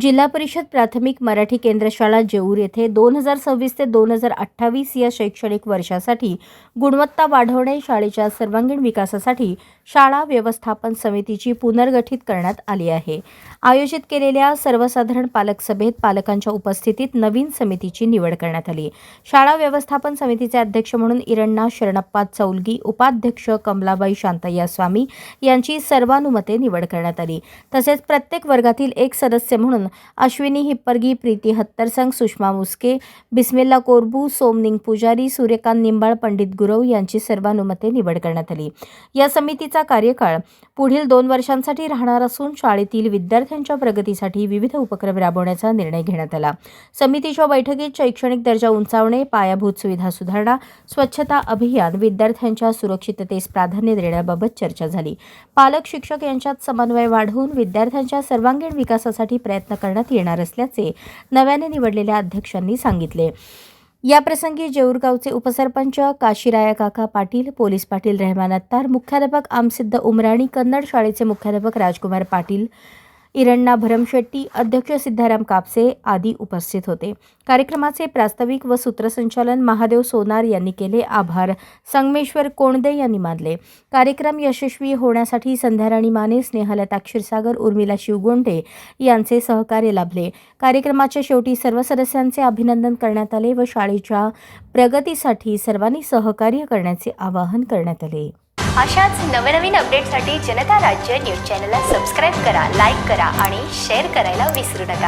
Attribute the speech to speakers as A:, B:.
A: जिल्हा परिषद प्राथमिक मराठी केंद्र शाळा जेऊर येथे 2026 ते 2028 या शैक्षणिक वर्षासाठी गुणवत्ता वाढवणे, शाळेच्या सर्वांगीण विकासासाठी शाळा व्यवस्थापन समितीची पुनर्गठित करण्यात आली आहे. आयोजित केलेल्या सर्वसाधारण पालक सभेत पालकांच्या उपस्थितीत नवीन समितीची निवड करण्यात आली. शाळा व्यवस्थापन समितीचे अध्यक्ष म्हणून इरण्णा शरणप्पा चौलगी, उपाध्यक्ष कमलाबाई शांतय्या स्वामी यांची सर्वानुमते निवड करण्यात आली. तसेच प्रत्येक वर्गातील एक सदस्य म्हणून अश्विनी हिप्परगी, प्रीती हत्तरसंग, सुषमा मुस्के, बिस्मिल्ला कोरबू, सोमनिंग पुजारी, सूर्यकांत निंबाळ, पंडित गुरव यांची सर्वानुमते निवड करण्यात आली. या समितीचा कार्यकाळ पुढील 2 वर्षांसाठी राहणार असून शाळेतील विद्यार्थ्यांच्या प्रगतीसाठी विविध उपक्रम राबवण्याचा निर्णय घेण्यात आला. समितीच्या बैठकीत शैक्षणिक दर्जा उंचावणे, पायाभूत सुविधा सुधारणा, स्वच्छता अभियान, विद्यार्थ्यांच्या सुरक्षिततेस प्राधान्य देण्याबाबत चर्चा झाली. पालक शिक्षक यांच्यात समन्वय वाढवून विद्यार्थ्यांच्या सर्वांगीण विकासासाठी प्रयत्न करण्यात येणार असल्याचे नव्याने निवडलेल्या अध्यक्षांनी सांगितले. या प्रसंगी जेऊर गावचे उपसरपंच काशीराया काका पाटील, पोलीस पाटील रहमान अत्तार, मुख्याध्यापक आमसिद्ध उमराणी, कन्नड शाळेचे मुख्याध्यापक राजकुमार पाटील, इरण्णा भरमशेट्टी, अध्यक्ष सिद्धाराम कापसे आदी उपस्थित होते. कार्यक्रमाचे प्रास्ताविक व सूत्रसंचालन महादेव सोनार यांनी केले. आभार संगमेश्वर कोणदे यांनी मानले. कार्यक्रम यशस्वी होण्यासाठी संध्याराणी माने, स्नेहलता क्षीरसागर, उर्मिला शिवगोंडे यांचे सहकार्य लाभले. कार्यक्रमाच्या शेवटी सर्व सदस्यांचे अभिनंदन करण्यात आले व शाळेच्या प्रगतीसाठी सर्वांनी सहकार्य करण्याचे आवाहन करण्यात आले.
B: अशाच नवनवीन अपडेटसाठी जनता राज्य न्यूज चॅनलला सबस्क्राईब करा, लाईक करा आणि शेअर करायला विसरू नका.